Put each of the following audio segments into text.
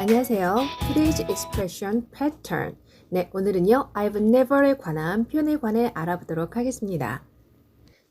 안녕하세요. Today's expression pattern. 네, 오늘은요, I've never에 관한 표현에 관해 알아보도록 하겠습니다.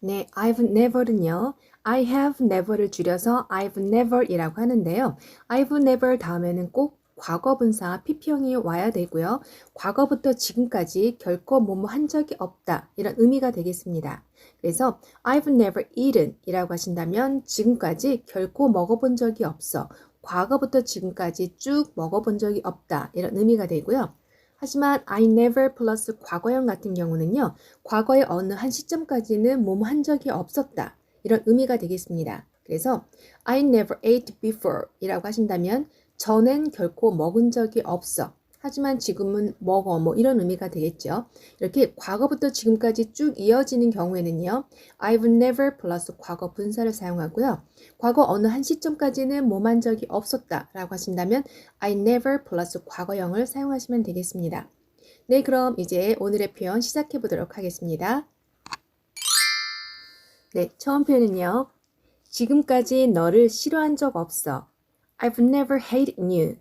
네, I've never는요, I have never를 줄여서 I've never이라고 하는데요. I've never 다음에는 꼭 과거분사 PP형이 와야 되고요. 과거부터 지금까지 결코 뭐뭐 한 적이 없다 이런 의미가 되겠습니다. 그래서 I've never eaten 이라고 하신다면 지금까지 결코 먹어본 적이 없어. 과거부터 지금까지 쭉 먹어본 적이 없다 이런 의미가 되고요. 하지만 I never 플러스 과거형 같은 경우는요. 과거의 어느 한 시점까지는 뭐뭐 한 적이 없었다. 이런 의미가 되겠습니다. 그래서 I never ate before 이라고 하신다면 전엔 결코 먹은 적이 없어. 하지만 지금은 먹어 뭐 이런 의미가 되겠죠. 이렇게 과거부터 지금까지 쭉 이어지는 경우에는요. I've never 플러스 과거 분사를 사용하고요. 과거 어느 한 시점까지는 뭐만 적이 없었다 라고 하신다면 I never 플러스 과거형을 사용하시면 되겠습니다. 네, 그럼 이제 오늘의 표현 시작해 보도록 하겠습니다. 네, 처음 표현은요. 지금까지 너를 싫어한 적 없어. I've never hated you.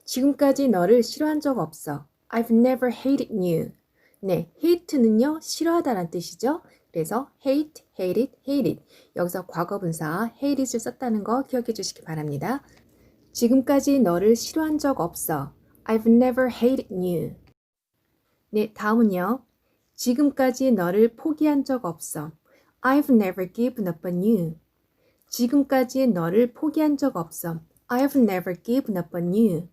지금까지 너를 싫어한 적 없어. I've never hated you. 네, hate는요, 싫어하다라는 뜻이죠. 그래서 hate, hated, hated. 여기서 과거분사 hated을 썼다는 거 기억해 주시기 바랍니다. 지금까지 너를 싫어한 적 없어. I've never hated you. 네, 다음은요. 지금까지 너를 포기한 적 없어. I've never given up on you. 지금까지 너를 포기한 적 없어. I've never given up on you.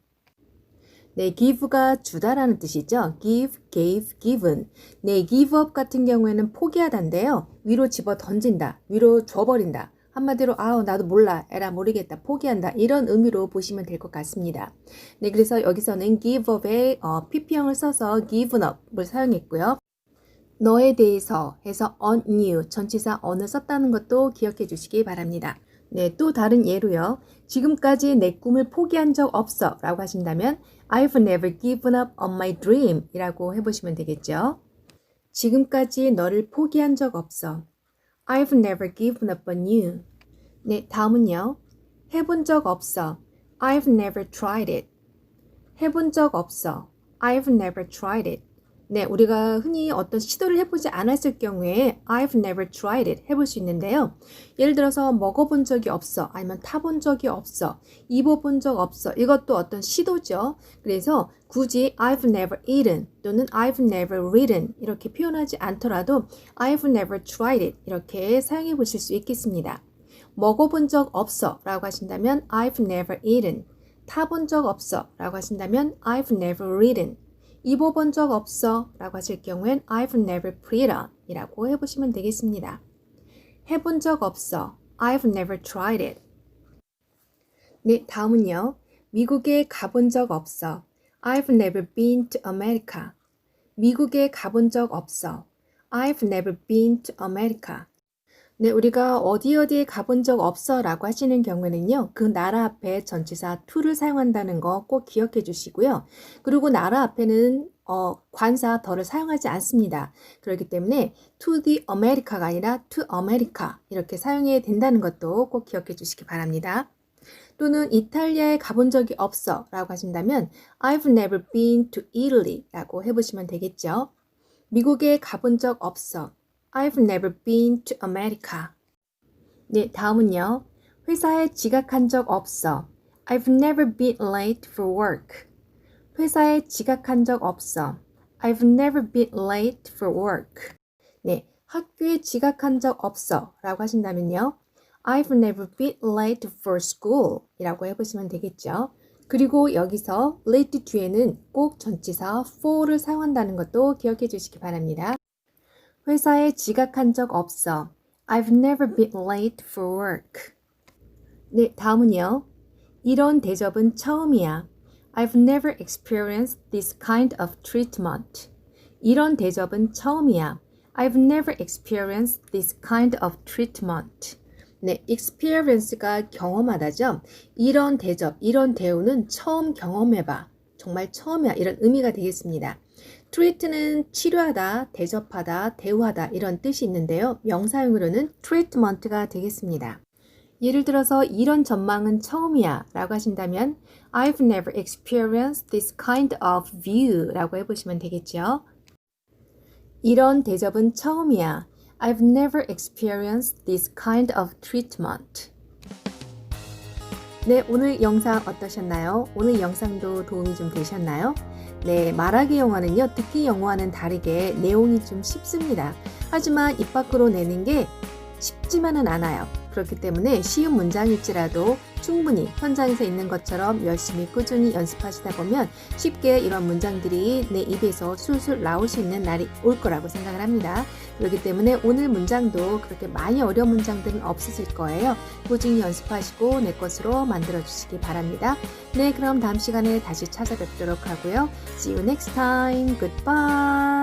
네, give가 주다라는 뜻이죠. give, gave, given. 네, give up 같은 경우에는 포기하다인데요. 위로 집어 던진다, 위로 줘버린다. 한마디로 아우 나도 몰라, 에라 모르겠다, 포기한다 이런 의미로 보시면 될 것 같습니다. 네, 그래서 여기서는 give up에 PP형을 써서 given up을 사용했고요. 너에 대해서 해서 on you 전치사 on을 썼다는 것도 기억해 주시기 바랍니다. 네, 또 다른 예로요. 지금까지 내 꿈을 포기한 적 없어 라고 하신다면 I've never given up on my dream 이라고 해보시면 되겠죠. 지금까지 너를 포기한 적 없어. I've never given up on you. 네, 다음은요. 해본 적 없어. I've never tried it. 해본 적 없어. I've never tried it. 네, 우리가 흔히 어떤 시도를 해보지 않았을 경우에 I've never tried it 해볼 수 있는데요. 예를 들어서 먹어본 적이 없어, 아니면 타본 적이 없어, 입어본 적 없어. 이것도 어떤 시도죠. 그래서 굳이 I've never eaten 또는 I've never written 이렇게 표현하지 않더라도 I've never tried it 이렇게 사용해 보실 수 있겠습니다. 먹어본 적 없어 라고 하신다면 I've never eaten. 타본 적 없어 라고 하신다면 I've never written. 입어본 적 없어 라고 하실 경우엔 I've never put on 이라고 해보시면 되겠습니다. 해본 적 없어. I've never tried it. 네, 다음은요. 미국에 가본 적 없어. I've never been to America. 미국에 가본 적 없어. I've never been to America. 네, 우리가 어디에 가본 적 없어 라고 하시는 경우에는요. 그 나라 앞에 전치사 to를 사용한다는 거 꼭 기억해 주시고요. 그리고 나라 앞에는 관사 더를 사용하지 않습니다. 그렇기 때문에 to the America가 아니라 to America 이렇게 사용해야 된다는 것도 꼭 기억해 주시기 바랍니다. 또는 이탈리아에 가본 적이 없어 라고 하신다면 I've never been to Italy 라고 해보시면 되겠죠. 미국에 가본 적 없어. I've never been to America. 네, 다음은요. 회사에 지각한 적 없어. I've never been late for work. 회사에 지각한 적 없어. I've never been late for work. 네, 학교에 지각한 적 없어 라고 하신다면요. I've never been late for school 이라고 해보시면 되겠죠. 그리고 여기서 late 뒤에는 꼭 전치사 for를 사용한다는 것도 기억해 주시기 바랍니다. 회사에 지각한 적 없어. I've never been late for work. 네, 다음은요. 이런 대접은 처음이야. I've never experienced this kind of treatment. 이런 대접은 처음이야. I've never experienced this kind of treatment. 네, experience가 경험하다죠. 이런 대접, 이런 대우는 처음 경험해봐. 정말 처음이야. 이런 의미가 되겠습니다. treat는 치료하다, 대접하다, 대우하다 이런 뜻이 있는데요. 명사용으로는 treatment가 되겠습니다. 예를 들어서 이런 전망은 처음이야 라고 하신다면 I've never experienced this kind of view 라고 해보시면 되겠죠. 이런 대접은 처음이야. I've never experienced this kind of treatment. 네, 오늘 영상 어떠셨나요? 오늘 영상도 도움이 좀 되셨나요? 네, 말하기 영어는요, 듣기 영어와는 다르게 내용이 좀 쉽습니다. 하지만 입 밖으로 내는 게 쉽지만은 않아요. 그렇기 때문에 쉬운 문장일지라도 충분히 현장에서 있는 것처럼 열심히 꾸준히 연습하시다 보면 쉽게 이런 문장들이 내 입에서 술술 나올 수 있는 날이 올 거라고 생각을 합니다. 그렇기 때문에 오늘 문장도 그렇게 많이 어려운 문장들은 없으실 거예요. 꾸준히 연습하시고 내 것으로 만들어 주시기 바랍니다. 네, 그럼 다음 시간에 다시 찾아뵙도록 하고요. See you next time. Goodbye.